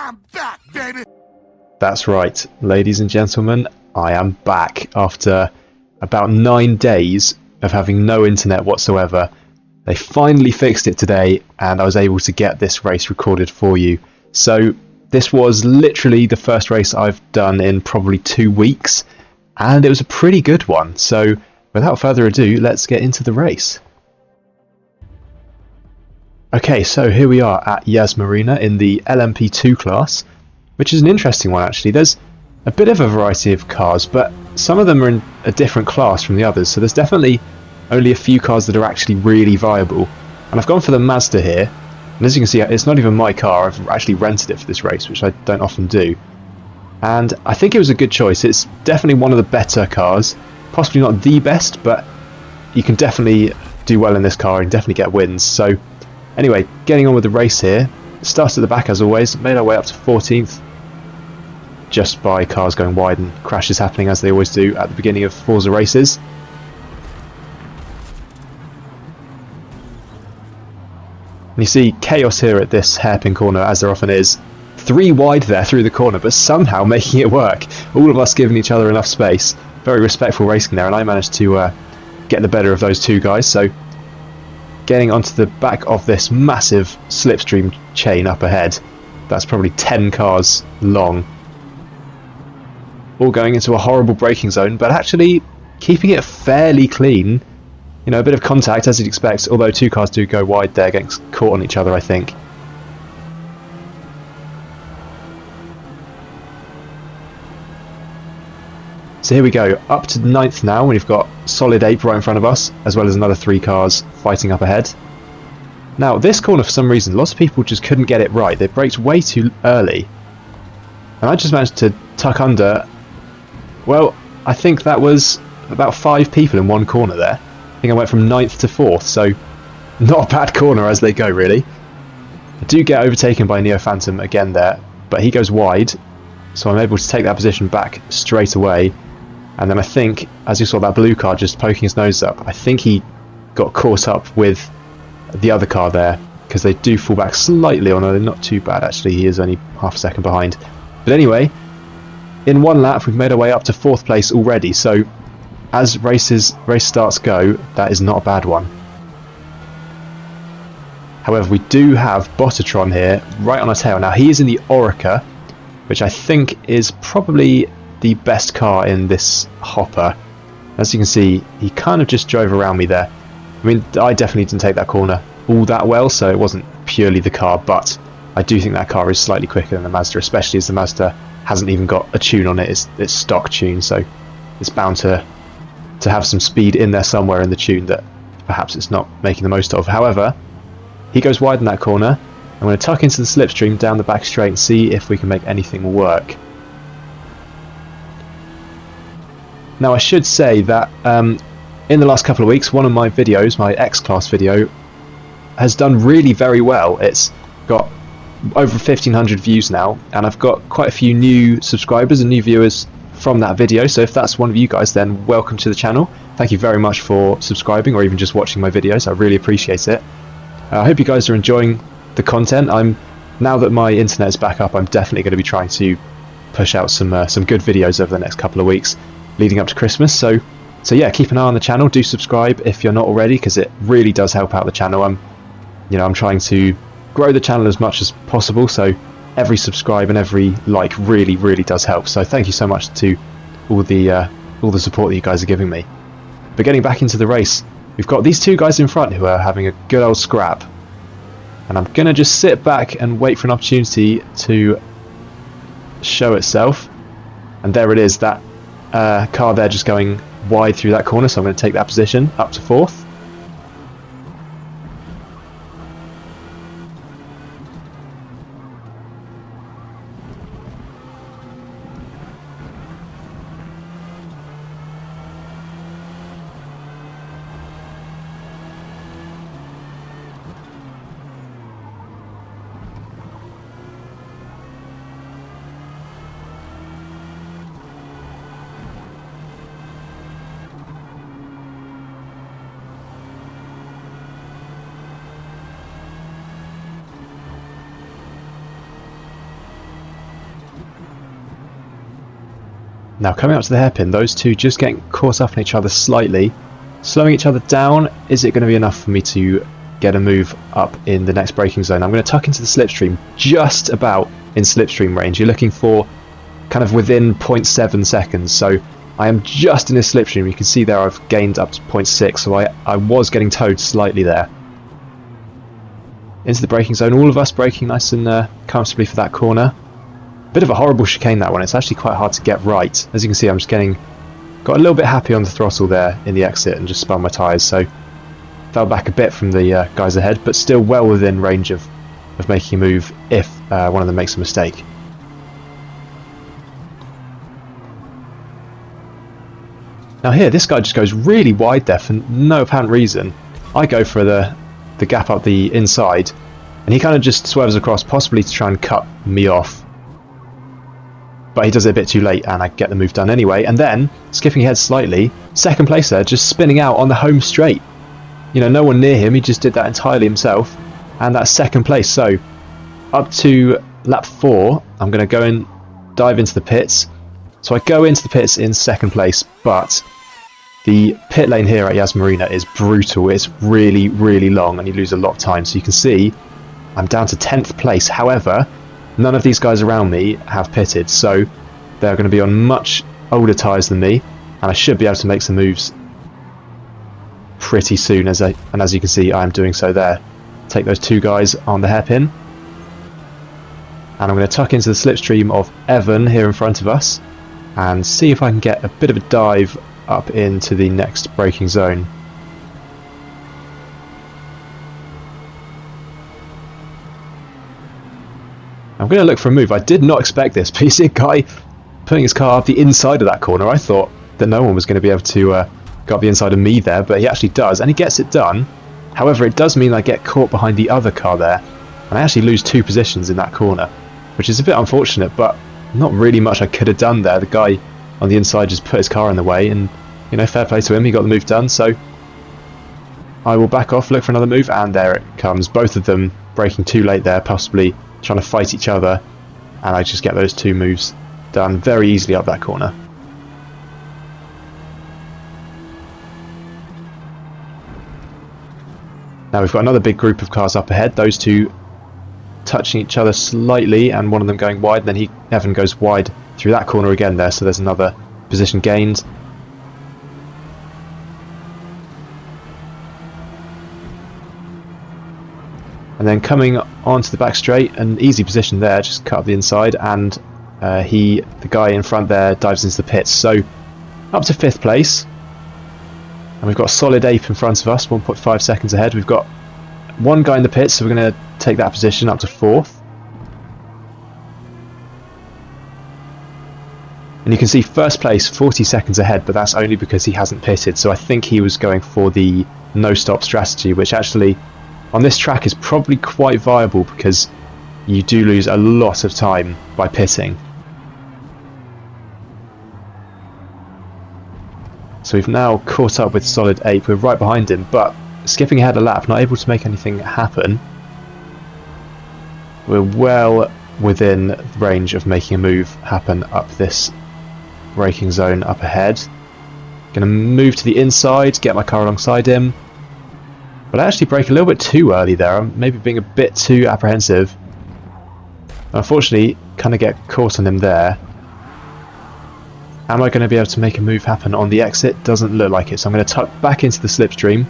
I'm back, baby! That's right, ladies and gentlemen, I am back after about 9 days of having no internet whatsoever. They finally fixed it today and I was able to get this race recorded for you. So this was literally the first race I've done in probably 2 weeks and it was a pretty good one. So without further ado, let's get into the race. Okay, so here we are at Yas Marina in the LMP2 class, which is an interesting one actually. There's a bit of a variety of cars, but some of them are in a different class from the others, so there's definitely only a few cars that are actually really viable. And I've gone for the Mazda here, and as you can see, it's not even my car. I've actually rented it for this race, which I don't often do. And I think it was a good choice. It's definitely one of the better cars, possibly not the best, but you can definitely do well in this car and definitely get wins. So anyway, getting on with the race here. Started at the back as always, made our way up to 14th, just by cars going wide and crashes happening as they always do at the beginning of Forza races. And you see chaos here at this hairpin corner, as there often is. 3 wide there through the corner, but somehow making it work. All of us giving each other enough space. Very respectful racing there, and I managed to get the better of those two guys. So getting onto the back of this massive slipstream chain up ahead. That's probably 10 cars long. All going into a horrible braking zone, but actually keeping it fairly clean. You know, a bit of contact as you'd expect, although 2 cars do go wide there, getting caught on each other, I think. So here we go, up to 9th now, we've got solid 8 right in front of us, as well as another 3 cars fighting up ahead. Now, this corner, for some reason, lots of people just couldn't get it right. They braked way too early. And I just managed to tuck under, well, I think that was about 5 people in one corner there. I think I went from 9th to 4th, so not a bad corner as they go, really. I do get overtaken by Neo Phantom again there, but he goes wide, so I'm able to take that position back straight away. And then I think, as you saw that blue car just poking his nose up, I think he got caught up with the other car there, because they do fall back slightly, although they're not too bad actually. He is only half a second behind. But anyway, in one lap we've made our way up to 4th place already, so as race starts go, that is not a bad one. However, we do have Bottatron here right on our tail. Now he is in the Orica, which I think is probably the best car in this hopper. As you can see, he kind of just drove around me there. I mean, I definitely didn't take that corner all that well, so it wasn't purely the car, but I do think that car is slightly quicker than the Mazda, especially as the Mazda hasn't even got a tune on it. It's stock tune, so it's bound to have some speed in there somewhere in the tune that perhaps it's not making the most of. However, he goes wide in that corner. I'm going to tuck into the slipstream down the back straight and see if we can make anything work. Now I should say that in the last couple of weeks, one of my videos, my X-Class video, has done really very well. It's got over 1,500 views now, and I've got quite a few new subscribers and new viewers from that video, so if that's one of you guys, then welcome to the channel. Thank you very much for subscribing or even just watching my videos. I really appreciate it. I hope you guys are enjoying the content. Now that my internet is back up, I'm definitely going to be trying to push out some good videos over the next couple of weeks leading up to Christmas. So yeah, keep an eye on the channel. Do subscribe if you're not already, because it really does help out the channel. I'm trying to grow the channel as much as possible, so every subscribe and every like really does help. So thank you so much to all the support that you guys are giving me. But getting back into the race, we've got these 2 guys in front who are having a good old scrap, and I'm gonna just sit back and wait for an opportunity to show itself. And there it is, that car there just going wide through that corner, so I'm going to take that position up to 4th. Now coming up to the hairpin, those two just getting caught up in each other slightly, slowing each other down. Is it going to be enough for me to get a move up in the next braking zone? I'm going to tuck into the slipstream, just about in slipstream range. You're looking for kind of within 0.7 seconds, so I am just in this slipstream. You can see there I've gained up to 0.6, so I was getting towed slightly there. Into the braking zone, all of us braking nice and comfortably for that corner. Bit of a horrible chicane, that one. It's actually quite hard to get right. As you can see, I'm just got a little bit happy on the throttle there in the exit and just spun my tyres, so fell back a bit from the guys ahead, but still well within range of making a move if one of them makes a mistake. Now here, this guy just goes really wide there for no apparent reason. I go for the gap up the inside, and he kind of just swerves across, possibly to try and cut me off. But he does it a bit too late, and I get the move done anyway. And then, skipping ahead slightly, second place there, just spinning out on the home straight. You know, no one near him, he just did that entirely himself. And that's second place. So, up to lap 4, I'm going to go and dive into the pits. So I go into the pits in second place, but the pit lane here at Yas Marina is brutal. It's really, really long, and you lose a lot of time. So you can see I'm down to 10th place. However, none of these guys around me have pitted, so they're going to be on much older tyres than me, and I should be able to make some moves pretty soon. And as you can see, I'm doing so there. Take those two guys on the hairpin, and I'm going to tuck into the slipstream of Evan here in front of us and see if I can get a bit of a dive up into the next braking zone. I'm going to look for a move. I did not expect this, but you see a guy putting his car up the inside of that corner. I thought that no one was going to be able to go up the inside of me there, but he actually does, and he gets it done. However, it does mean I get caught behind the other car there, and I actually lose 2 positions in that corner, which is a bit unfortunate, but not really much I could have done there. The guy on the inside just put his car in the way, and, you know, fair play to him, he got the move done. So I will back off, look for another move, and there it comes. Both of them braking too late there, possibly trying to fight each other, and I just get those 2 moves done very easily up that corner. Now we've got another big group of cars up ahead, those two touching each other slightly, and one of them going wide, and then Evan goes wide through that corner again there, so there's another position gained. And then coming onto the back straight, an easy position there, just cut up the inside, and the guy in front there dives into the pits. So up to 5th place, and we've got a solid ape in front of us, 1.5 seconds ahead. We've got one guy in the pits, so we're going to take that position up to 4th. And you can see first place 40 seconds ahead, but that's only because he hasn't pitted. So I think he was going for the no-stop strategy, which actually on this track is probably quite viable because you do lose a lot of time by pitting. So we've now caught up with Solid Ape. We're right behind him, but skipping ahead a lap, not able to make anything happen. We're well within range of making a move happen up this braking zone up ahead. Going to move to the inside, get my car alongside him. But I actually brake a little bit too early there. I'm maybe being a bit too apprehensive. Unfortunately, kind of get caught on him there. Am I going to be able to make a move happen on the exit? Doesn't look like it, so I'm going to tuck back into the slipstream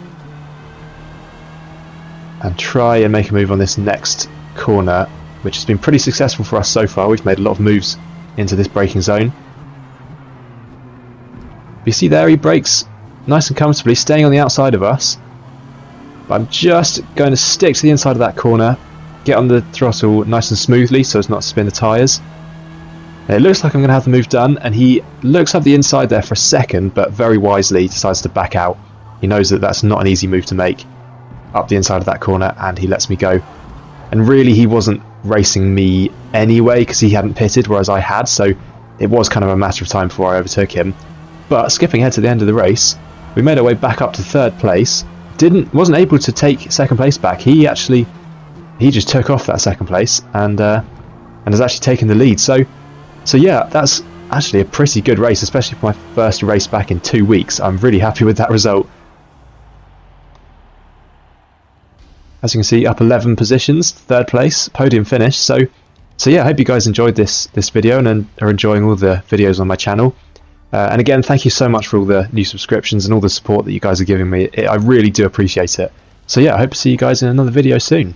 and try and make a move on this next corner, which has been pretty successful for us so far. We've made a lot of moves into this braking zone. But you see there, he brakes nice and comfortably, staying on the outside of us. But I'm just going to stick to the inside of that corner, get on the throttle nice and smoothly so as not to spin the tyres. It looks like I'm going to have the move done, and he looks up the inside there for a second, but very wisely decides to back out. He knows that that's not an easy move to make up the inside of that corner, and he lets me go. And really, he wasn't racing me anyway because he hadn't pitted, whereas I had, so it was kind of a matter of time before I overtook him. But skipping ahead to the end of the race, we made our way back up to 3rd place. Wasn't able to take 2nd place back. He just took off that 2nd place and has actually taken the lead. So yeah, that's actually a pretty good race, especially for my first race back in 2 weeks. I'm really happy with that result. As you can see, up 11 positions, 3rd place, podium finish. So yeah, I hope you guys enjoyed this video and are enjoying all the videos on my channel. And again, thank you so much for all the new subscriptions and all the support that you guys are giving me. I really do appreciate it. So yeah, I hope to see you guys in another video soon.